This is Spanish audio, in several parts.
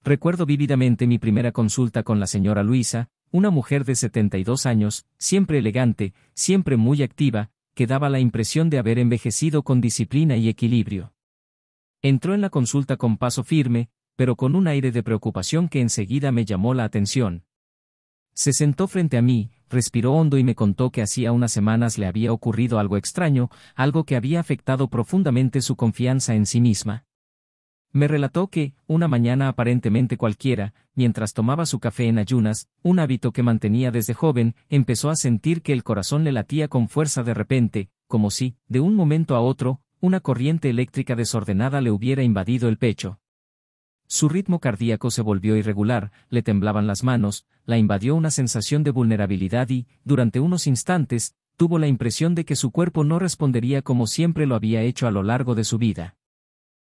Recuerdo vívidamente mi primera consulta con la señora Luisa, una mujer de 72 años, siempre elegante, siempre muy activa, que daba la impresión de haber envejecido con disciplina y equilibrio. Entró en la consulta con paso firme, pero con un aire de preocupación que enseguida me llamó la atención. Se sentó frente a mí, respiró hondo y me contó que hacía unas semanas le había ocurrido algo extraño, algo que había afectado profundamente su confianza en sí misma. Me relató que, una mañana aparentemente cualquiera, mientras tomaba su café en ayunas, un hábito que mantenía desde joven, empezó a sentir que el corazón le latía con fuerza de repente, como si, de un momento a otro, una corriente eléctrica desordenada le hubiera invadido el pecho. Su ritmo cardíaco se volvió irregular, le temblaban las manos, la invadió una sensación de vulnerabilidad y, durante unos instantes, tuvo la impresión de que su cuerpo no respondería como siempre lo había hecho a lo largo de su vida.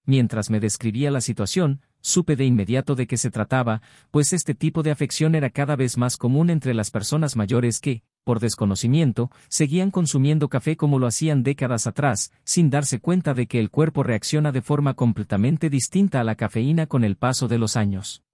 Mientras me describía la situación, supe de inmediato de qué se trataba, pues este tipo de afección era cada vez más común entre las personas mayores que, por desconocimiento, seguían consumiendo café como lo hacían décadas atrás, sin darse cuenta de que el cuerpo reacciona de forma completamente distinta a la cafeína con el paso de los años.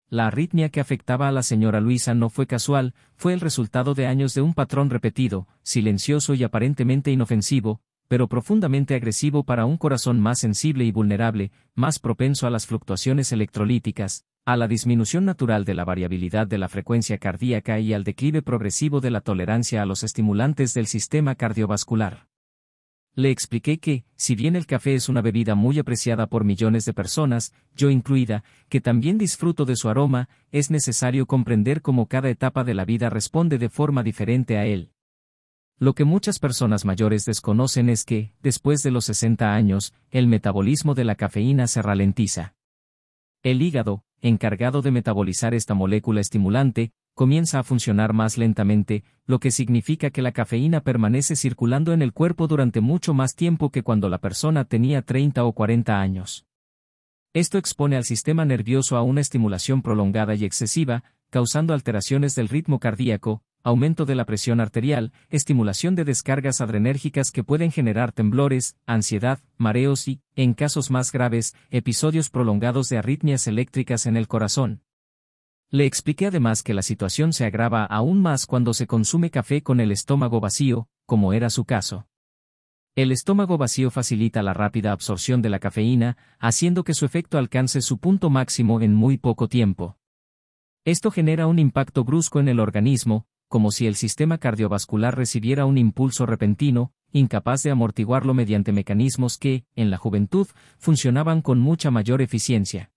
La arritmia que afectaba a la señora Luisa no fue casual, fue el resultado de años de un patrón repetido, silencioso y aparentemente inofensivo, pero profundamente agresivo para un corazón más sensible y vulnerable, más propenso a las fluctuaciones electrolíticas, a la disminución natural de la variabilidad de la frecuencia cardíaca y al declive progresivo de la tolerancia a los estimulantes del sistema cardiovascular. Le expliqué que, si bien el café es una bebida muy apreciada por millones de personas, yo incluida, que también disfruto de su aroma, es necesario comprender cómo cada etapa de la vida responde de forma diferente a él. Lo que muchas personas mayores desconocen es que, después de los 60 años, el metabolismo de la cafeína se ralentiza. El hígado, encargado de metabolizar esta molécula estimulante, comienza a funcionar más lentamente, lo que significa que la cafeína permanece circulando en el cuerpo durante mucho más tiempo que cuando la persona tenía 30 o 40 años. Esto expone al sistema nervioso a una estimulación prolongada y excesiva, causando alteraciones del ritmo cardíaco, aumento de la presión arterial, estimulación de descargas adrenérgicas que pueden generar temblores, ansiedad, mareos y, en casos más graves, episodios prolongados de arritmias eléctricas en el corazón. Le expliqué además que la situación se agrava aún más cuando se consume café con el estómago vacío, como era su caso. El estómago vacío facilita la rápida absorción de la cafeína, haciendo que su efecto alcance su punto máximo en muy poco tiempo. Esto genera un impacto brusco en el organismo, como si el sistema cardiovascular recibiera un impulso repentino, incapaz de amortiguarlo mediante mecanismos que, en la juventud, funcionaban con mucha mayor eficiencia.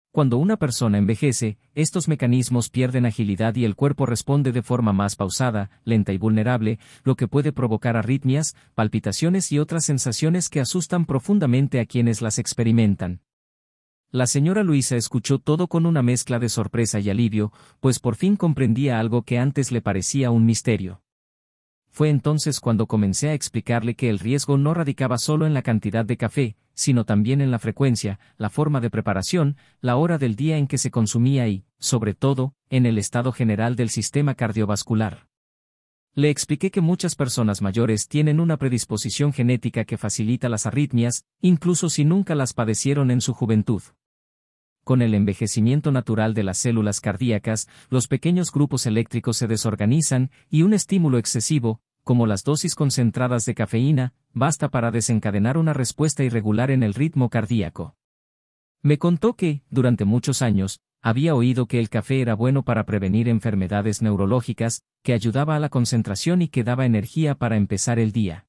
Cuando una persona envejece, estos mecanismos pierden agilidad y el cuerpo responde de forma más pausada, lenta y vulnerable, lo que puede provocar arritmias, palpitaciones y otras sensaciones que asustan profundamente a quienes las experimentan. La señora Luisa escuchó todo con una mezcla de sorpresa y alivio, pues por fin comprendía algo que antes le parecía un misterio. Fue entonces cuando comencé a explicarle que el riesgo no radicaba solo en la cantidad de café, sino también en la frecuencia, la forma de preparación, la hora del día en que se consumía y, sobre todo, en el estado general del sistema cardiovascular. Le expliqué que muchas personas mayores tienen una predisposición genética que facilita las arritmias, incluso si nunca las padecieron en su juventud. Con el envejecimiento natural de las células cardíacas, los pequeños grupos eléctricos se desorganizan, y un estímulo excesivo, como las dosis concentradas de cafeína, basta para desencadenar una respuesta irregular en el ritmo cardíaco. Me contó que, durante muchos años, había oído que el café era bueno para prevenir enfermedades neurológicas, que ayudaba a la concentración y que daba energía para empezar el día.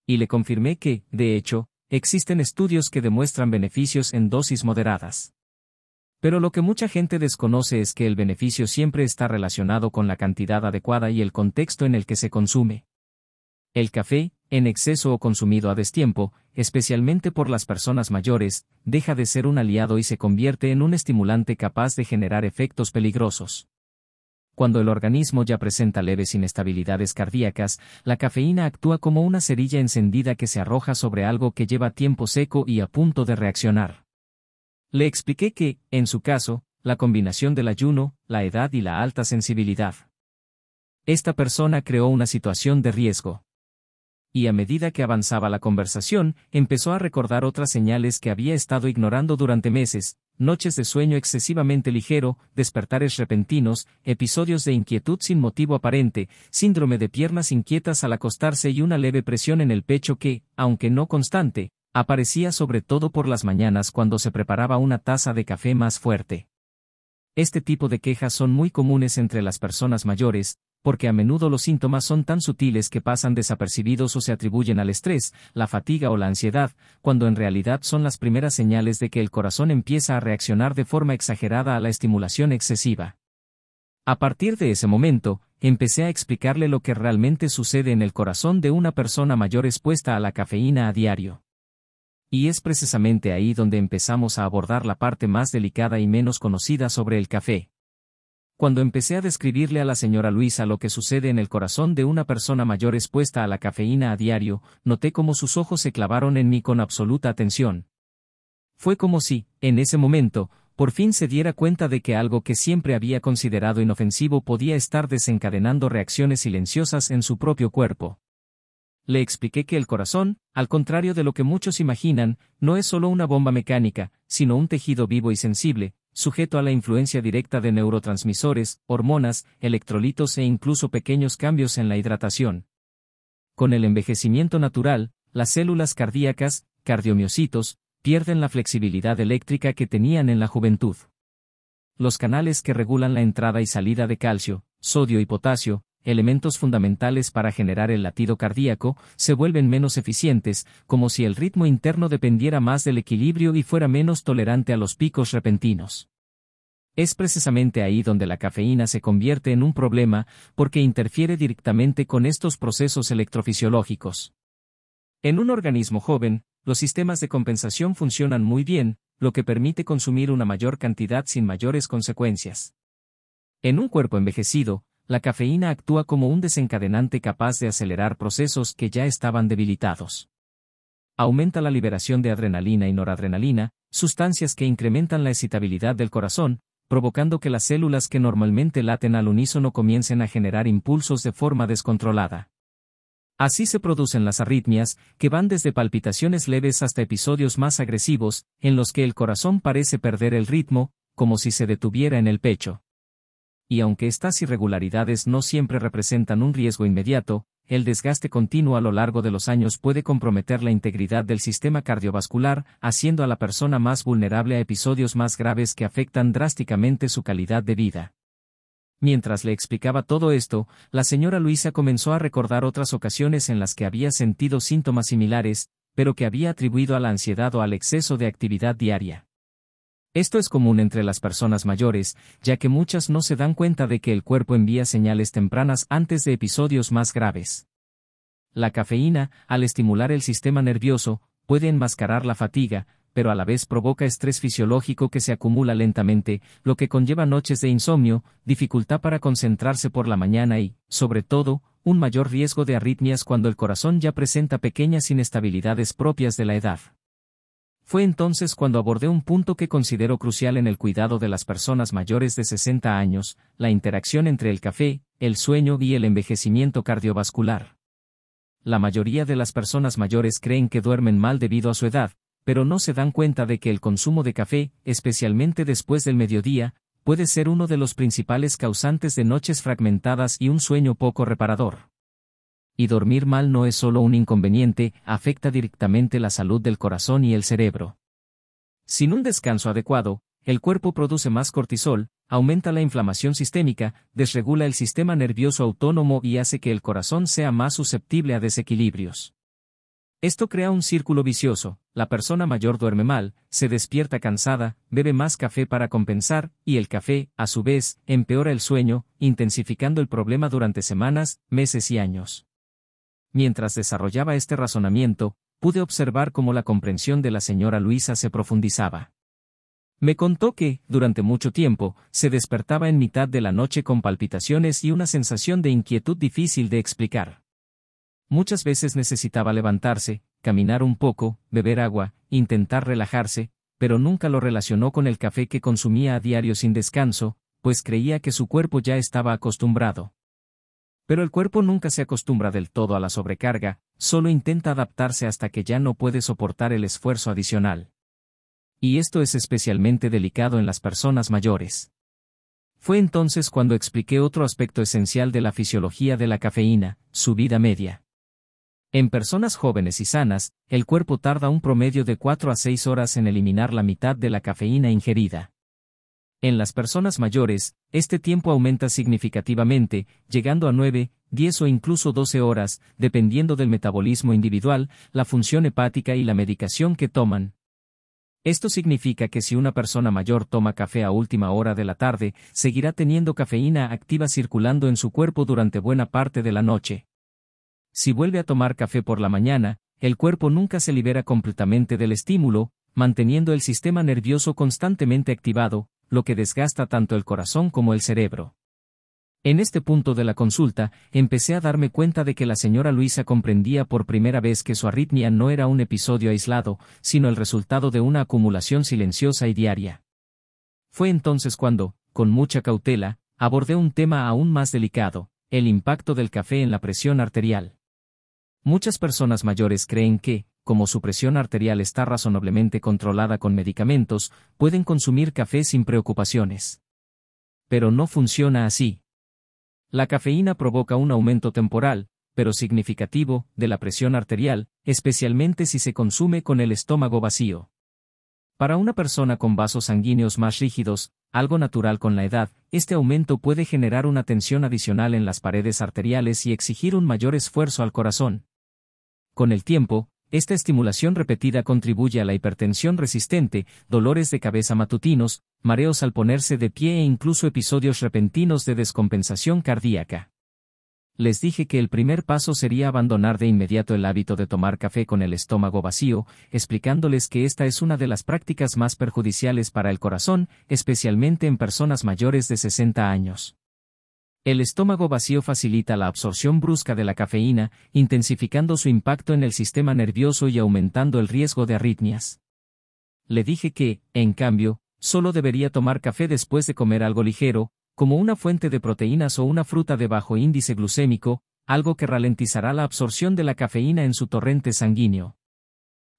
Y le confirmé que, de hecho, existen estudios que demuestran beneficios en dosis moderadas. Pero lo que mucha gente desconoce es que el beneficio siempre está relacionado con la cantidad adecuada y el contexto en el que se consume. El café, en exceso o consumido a destiempo, especialmente por las personas mayores, deja de ser un aliado y se convierte en un estimulante capaz de generar efectos peligrosos. Cuando el organismo ya presenta leves inestabilidades cardíacas, la cafeína actúa como una cerilla encendida que se arroja sobre algo que lleva tiempo seco y a punto de reaccionar. Le expliqué que, en su caso, la combinación del ayuno, la edad y la alta sensibilidad. Esta persona creó una situación de riesgo. Y a medida que avanzaba la conversación, empezó a recordar otras señales que había estado ignorando durante meses, noches de sueño excesivamente ligero, despertares repentinos, episodios de inquietud sin motivo aparente, síndrome de piernas inquietas al acostarse y una leve presión en el pecho que, aunque no constante, aparecía sobre todo por las mañanas cuando se preparaba una taza de café más fuerte. Este tipo de quejas son muy comunes entre las personas mayores, porque a menudo los síntomas son tan sutiles que pasan desapercibidos o se atribuyen al estrés, la fatiga o la ansiedad, cuando en realidad son las primeras señales de que el corazón empieza a reaccionar de forma exagerada a la estimulación excesiva. A partir de ese momento, empecé a explicarle lo que realmente sucede en el corazón de una persona mayor expuesta a la cafeína a diario. Y es precisamente ahí donde empezamos a abordar la parte más delicada y menos conocida sobre el café. Cuando empecé a describirle a la señora Luisa lo que sucede en el corazón de una persona mayor expuesta a la cafeína a diario, noté cómo sus ojos se clavaron en mí con absoluta atención. Fue como si, en ese momento, por fin se diera cuenta de que algo que siempre había considerado inofensivo podía estar desencadenando reacciones silenciosas en su propio cuerpo. Le expliqué que el corazón, al contrario de lo que muchos imaginan, no es solo una bomba mecánica, sino un tejido vivo y sensible, sujeto a la influencia directa de neurotransmisores, hormonas, electrolitos e incluso pequeños cambios en la hidratación. Con el envejecimiento natural, las células cardíacas, cardiomiocitos, pierden la flexibilidad eléctrica que tenían en la juventud. Los canales que regulan la entrada y salida de calcio, sodio y potasio, elementos fundamentales para generar el latido cardíaco, se vuelven menos eficientes, como si el ritmo interno dependiera más del equilibrio y fuera menos tolerante a los picos repentinos. Es precisamente ahí donde la cafeína se convierte en un problema, porque interfiere directamente con estos procesos electrofisiológicos. En un organismo joven, los sistemas de compensación funcionan muy bien, lo que permite consumir una mayor cantidad sin mayores consecuencias. En un cuerpo envejecido, la cafeína actúa como un desencadenante capaz de acelerar procesos que ya estaban debilitados. Aumenta la liberación de adrenalina y noradrenalina, sustancias que incrementan la excitabilidad del corazón, provocando que las células que normalmente laten al unísono comiencen a generar impulsos de forma descontrolada. Así se producen las arritmias, que van desde palpitaciones leves hasta episodios más agresivos, en los que el corazón parece perder el ritmo, como si se detuviera en el pecho. Y aunque estas irregularidades no siempre representan un riesgo inmediato, el desgaste continuo a lo largo de los años puede comprometer la integridad del sistema cardiovascular, haciendo a la persona más vulnerable a episodios más graves que afectan drásticamente su calidad de vida. Mientras le explicaba todo esto, la señora Luisa comenzó a recordar otras ocasiones en las que había sentido síntomas similares, pero que había atribuido a la ansiedad o al exceso de actividad diaria. Esto es común entre las personas mayores, ya que muchas no se dan cuenta de que el cuerpo envía señales tempranas antes de episodios más graves. La cafeína, al estimular el sistema nervioso, puede enmascarar la fatiga, pero a la vez provoca estrés fisiológico que se acumula lentamente, lo que conlleva noches de insomnio, dificultad para concentrarse por la mañana y, sobre todo, un mayor riesgo de arritmias cuando el corazón ya presenta pequeñas inestabilidades propias de la edad. Fue entonces cuando abordé un punto que considero crucial en el cuidado de las personas mayores de 60 años, la interacción entre el café, el sueño y el envejecimiento cardiovascular. La mayoría de las personas mayores creen que duermen mal debido a su edad, pero no se dan cuenta de que el consumo de café, especialmente después del mediodía, puede ser uno de los principales causantes de noches fragmentadas y un sueño poco reparador. Y dormir mal no es solo un inconveniente, afecta directamente la salud del corazón y el cerebro. Sin un descanso adecuado, el cuerpo produce más cortisol, aumenta la inflamación sistémica, desregula el sistema nervioso autónomo y hace que el corazón sea más susceptible a desequilibrios. Esto crea un círculo vicioso: la persona mayor duerme mal, se despierta cansada, bebe más café para compensar, y el café, a su vez, empeora el sueño, intensificando el problema durante semanas, meses y años. Mientras desarrollaba este razonamiento, pude observar cómo la comprensión de la señora Luisa se profundizaba. Me contó que, durante mucho tiempo, se despertaba en mitad de la noche con palpitaciones y una sensación de inquietud difícil de explicar. Muchas veces necesitaba levantarse, caminar un poco, beber agua, intentar relajarse, pero nunca lo relacionó con el café que consumía a diario sin descanso, pues creía que su cuerpo ya estaba acostumbrado. Pero el cuerpo nunca se acostumbra del todo a la sobrecarga, solo intenta adaptarse hasta que ya no puede soportar el esfuerzo adicional. Y esto es especialmente delicado en las personas mayores. Fue entonces cuando expliqué otro aspecto esencial de la fisiología de la cafeína, su vida media. En personas jóvenes y sanas, el cuerpo tarda un promedio de 4 a 6 horas en eliminar la mitad de la cafeína ingerida. En las personas mayores, este tiempo aumenta significativamente, llegando a 9, 10 o incluso 12 horas, dependiendo del metabolismo individual, la función hepática y la medicación que toman. Esto significa que si una persona mayor toma café a última hora de la tarde, seguirá teniendo cafeína activa circulando en su cuerpo durante buena parte de la noche. Si vuelve a tomar café por la mañana, el cuerpo nunca se libera completamente del estímulo, manteniendo el sistema nervioso constantemente activado, lo que desgasta tanto el corazón como el cerebro. En este punto de la consulta, empecé a darme cuenta de que la señora Luisa comprendía por primera vez que su arritmia no era un episodio aislado, sino el resultado de una acumulación silenciosa y diaria. Fue entonces cuando, con mucha cautela, abordé un tema aún más delicado, el impacto del café en la presión arterial. Muchas personas mayores creen que, como su presión arterial está razonablemente controlada con medicamentos, pueden consumir café sin preocupaciones. Pero no funciona así. La cafeína provoca un aumento temporal, pero significativo, de la presión arterial, especialmente si se consume con el estómago vacío. Para una persona con vasos sanguíneos más rígidos, algo natural con la edad, este aumento puede generar una tensión adicional en las paredes arteriales y exigir un mayor esfuerzo al corazón. Con el tiempo, esta estimulación repetida contribuye a la hipertensión resistente, dolores de cabeza matutinos, mareos al ponerse de pie e incluso episodios repentinos de descompensación cardíaca. Les dije que el primer paso sería abandonar de inmediato el hábito de tomar café con el estómago vacío, explicándoles que esta es una de las prácticas más perjudiciales para el corazón, especialmente en personas mayores de 60 años. El estómago vacío facilita la absorción brusca de la cafeína, intensificando su impacto en el sistema nervioso y aumentando el riesgo de arritmias. Le dije que, en cambio, solo debería tomar café después de comer algo ligero, como una fuente de proteínas o una fruta de bajo índice glucémico, algo que ralentizará la absorción de la cafeína en su torrente sanguíneo.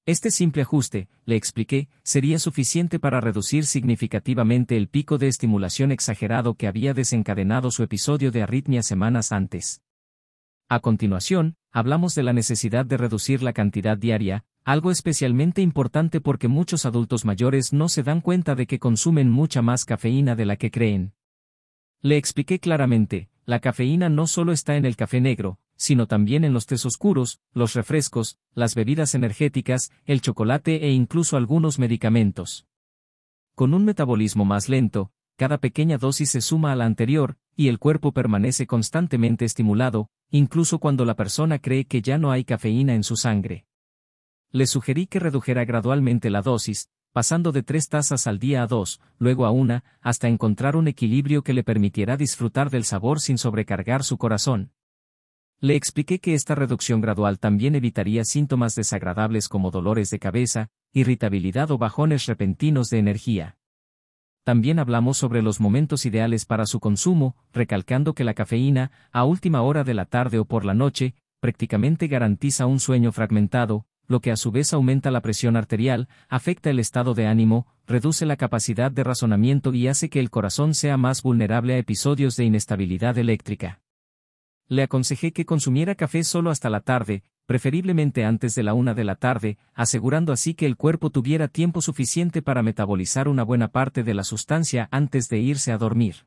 Este simple ajuste, le expliqué, sería suficiente para reducir significativamente el pico de estimulación exagerado que había desencadenado su episodio de arritmia semanas antes. A continuación, hablamos de la necesidad de reducir la cantidad diaria, algo especialmente importante porque muchos adultos mayores no se dan cuenta de que consumen mucha más cafeína de la que creen. Le expliqué claramente, la cafeína no solo está en el café negro, sino también en los tés oscuros, los refrescos, las bebidas energéticas, el chocolate e incluso algunos medicamentos. Con un metabolismo más lento, cada pequeña dosis se suma a la anterior, y el cuerpo permanece constantemente estimulado, incluso cuando la persona cree que ya no hay cafeína en su sangre. Le sugerí que redujera gradualmente la dosis, pasando de 3 tazas al día a 2, luego a 1, hasta encontrar un equilibrio que le permitiera disfrutar del sabor sin sobrecargar su corazón. Le expliqué que esta reducción gradual también evitaría síntomas desagradables como dolores de cabeza, irritabilidad o bajones repentinos de energía. También hablamos sobre los momentos ideales para su consumo, recalcando que la cafeína, a última hora de la tarde o por la noche, prácticamente garantiza un sueño fragmentado, lo que a su vez aumenta la presión arterial, afecta el estado de ánimo, reduce la capacidad de razonamiento y hace que el corazón sea más vulnerable a episodios de inestabilidad eléctrica. Le aconsejé que consumiera café solo hasta la tarde, preferiblemente antes de la 1 de la tarde, asegurando así que el cuerpo tuviera tiempo suficiente para metabolizar una buena parte de la sustancia antes de irse a dormir.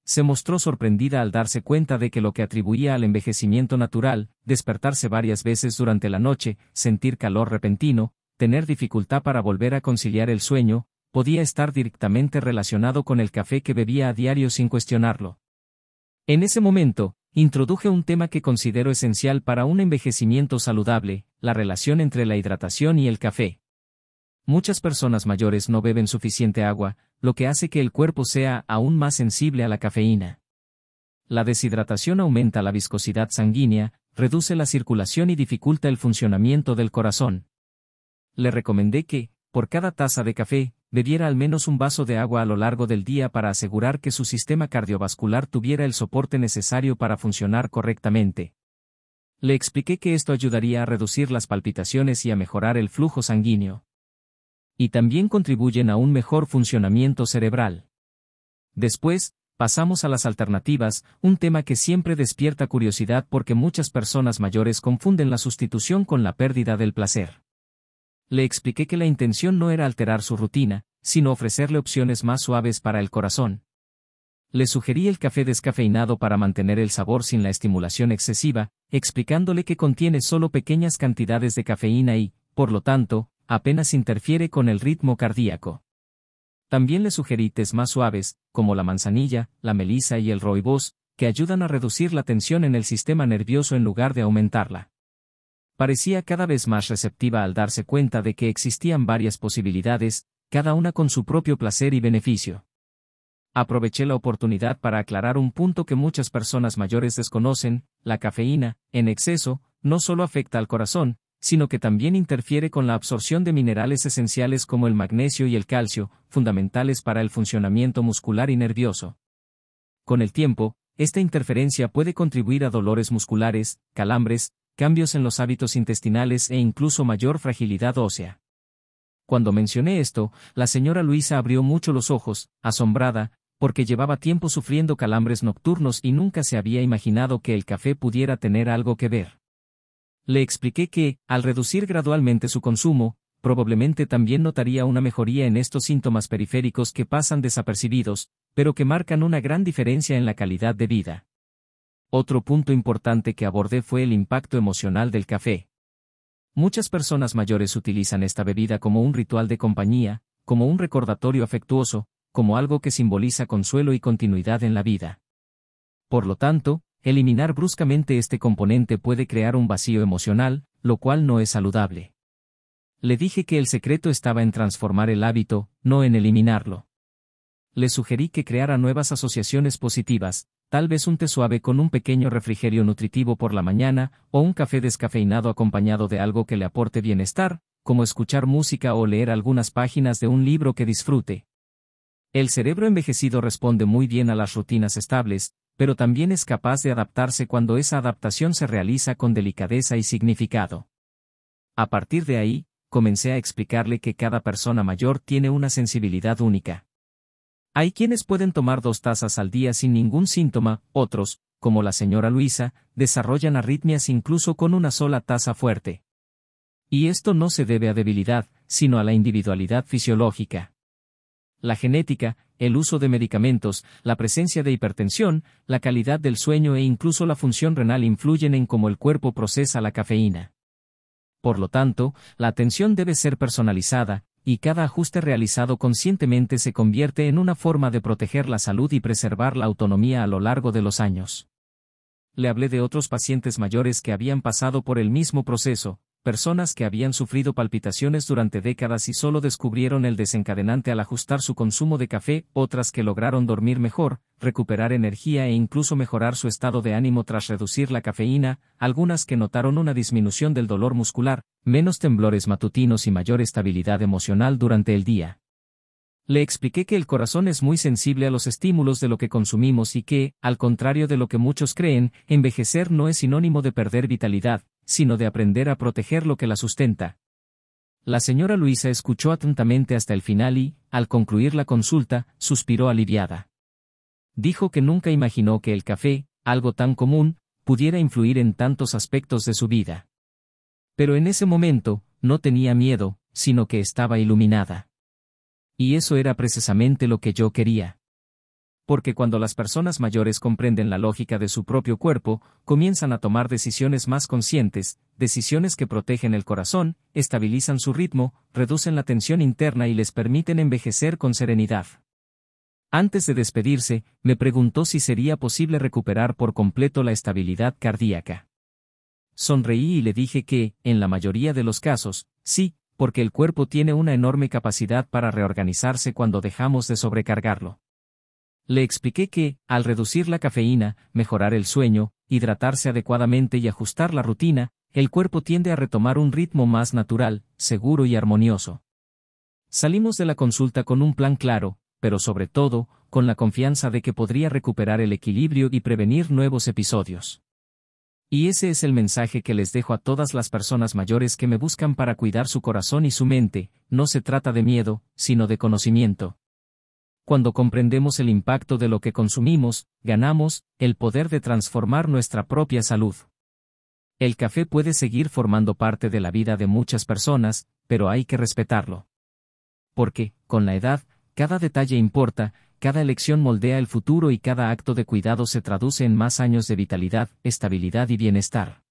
Se mostró sorprendida al darse cuenta de que lo que atribuía al envejecimiento natural, despertarse varias veces durante la noche, sentir calor repentino, tener dificultad para volver a conciliar el sueño, podía estar directamente relacionado con el café que bebía a diario sin cuestionarlo. En ese momento, introduje un tema que considero esencial para un envejecimiento saludable, la relación entre la hidratación y el café. Muchas personas mayores no beben suficiente agua, lo que hace que el cuerpo sea aún más sensible a la cafeína. La deshidratación aumenta la viscosidad sanguínea, reduce la circulación y dificulta el funcionamiento del corazón. Le recomendé que, por cada taza de café, bebiera al menos un vaso de agua a lo largo del día para asegurar que su sistema cardiovascular tuviera el soporte necesario para funcionar correctamente. Le expliqué que esto ayudaría a reducir las palpitaciones y a mejorar el flujo sanguíneo. Y también contribuyen a un mejor funcionamiento cerebral. Después, pasamos a las alternativas, un tema que siempre despierta curiosidad porque muchas personas mayores confunden la sustitución con la pérdida del placer. Le expliqué que la intención no era alterar su rutina, sino ofrecerle opciones más suaves para el corazón. Le sugerí el café descafeinado para mantener el sabor sin la estimulación excesiva, explicándole que contiene solo pequeñas cantidades de cafeína y, por lo tanto, apenas interfiere con el ritmo cardíaco. También le sugerí tés más suaves, como la manzanilla, la melisa y el rooibos, que ayudan a reducir la tensión en el sistema nervioso en lugar de aumentarla. Parecía cada vez más receptiva al darse cuenta de que existían varias posibilidades, cada una con su propio placer y beneficio. Aproveché la oportunidad para aclarar un punto que muchas personas mayores desconocen: la cafeína, en exceso, no solo afecta al corazón, sino que también interfiere con la absorción de minerales esenciales como el magnesio y el calcio, fundamentales para el funcionamiento muscular y nervioso. Con el tiempo, esta interferencia puede contribuir a dolores musculares, calambres, cambios en los hábitos intestinales e incluso mayor fragilidad ósea. Cuando mencioné esto, la señora Luisa abrió mucho los ojos, asombrada, porque llevaba tiempo sufriendo calambres nocturnos y nunca se había imaginado que el café pudiera tener algo que ver. Le expliqué que, al reducir gradualmente su consumo, probablemente también notaría una mejoría en estos síntomas periféricos que pasan desapercibidos, pero que marcan una gran diferencia en la calidad de vida. Otro punto importante que abordé fue el impacto emocional del café. Muchas personas mayores utilizan esta bebida como un ritual de compañía, como un recordatorio afectuoso, como algo que simboliza consuelo y continuidad en la vida. Por lo tanto, eliminar bruscamente este componente puede crear un vacío emocional, lo cual no es saludable. Le dije que el secreto estaba en transformar el hábito, no en eliminarlo. Le sugerí que creara nuevas asociaciones positivas, tal vez un té suave con un pequeño refrigerio nutritivo por la mañana, o un café descafeinado acompañado de algo que le aporte bienestar, como escuchar música o leer algunas páginas de un libro que disfrute. El cerebro envejecido responde muy bien a las rutinas estables, pero también es capaz de adaptarse cuando esa adaptación se realiza con delicadeza y significado. A partir de ahí, comencé a explicarle que cada persona mayor tiene una sensibilidad única. Hay quienes pueden tomar 2 tazas al día sin ningún síntoma, otros, como la señora Luisa, desarrollan arritmias incluso con una sola taza fuerte. Y esto no se debe a debilidad, sino a la individualidad fisiológica. La genética, el uso de medicamentos, la presencia de hipertensión, la calidad del sueño e incluso la función renal influyen en cómo el cuerpo procesa la cafeína. Por lo tanto, la atención debe ser personalizada, y cada ajuste realizado conscientemente se convierte en una forma de proteger la salud y preservar la autonomía a lo largo de los años. Le hablé de otros pacientes mayores que habían pasado por el mismo proceso, personas que habían sufrido palpitaciones durante décadas y solo descubrieron el desencadenante al ajustar su consumo de café, otras que lograron dormir mejor, recuperar energía e incluso mejorar su estado de ánimo tras reducir la cafeína, algunas que notaron una disminución del dolor muscular, menos temblores matutinos y mayor estabilidad emocional durante el día. Le expliqué que el corazón es muy sensible a los estímulos de lo que consumimos y que, al contrario de lo que muchos creen, envejecer no es sinónimo de perder vitalidad, sino de aprender a proteger lo que la sustenta. La señora Luisa escuchó atentamente hasta el final y, al concluir la consulta, suspiró aliviada. Dijo que nunca imaginó que el café, algo tan común, pudiera influir en tantos aspectos de su vida. Pero en ese momento, no tenía miedo, sino que estaba iluminada. Y eso era precisamente lo que yo quería. Porque cuando las personas mayores comprenden la lógica de su propio cuerpo, comienzan a tomar decisiones más conscientes, decisiones que protegen el corazón, estabilizan su ritmo, reducen la tensión interna y les permiten envejecer con serenidad. Antes de despedirse, me preguntó si sería posible recuperar por completo la estabilidad cardíaca. Sonreí y le dije que, en la mayoría de los casos, sí, porque el cuerpo tiene una enorme capacidad para reorganizarse cuando dejamos de sobrecargarlo. Le expliqué que, al reducir la cafeína, mejorar el sueño, hidratarse adecuadamente y ajustar la rutina, el cuerpo tiende a retomar un ritmo más natural, seguro y armonioso. Salimos de la consulta con un plan claro, pero sobre todo, con la confianza de que podría recuperar el equilibrio y prevenir nuevos episodios. Y ese es el mensaje que les dejo a todas las personas mayores que me buscan para cuidar su corazón y su mente. No se trata de miedo, sino de conocimiento. Cuando comprendemos el impacto de lo que consumimos, ganamos el poder de transformar nuestra propia salud. El café puede seguir formando parte de la vida de muchas personas, pero hay que respetarlo. Porque, con la edad, cada detalle importa, cada elección moldea el futuro y cada acto de cuidado se traduce en más años de vitalidad, estabilidad y bienestar.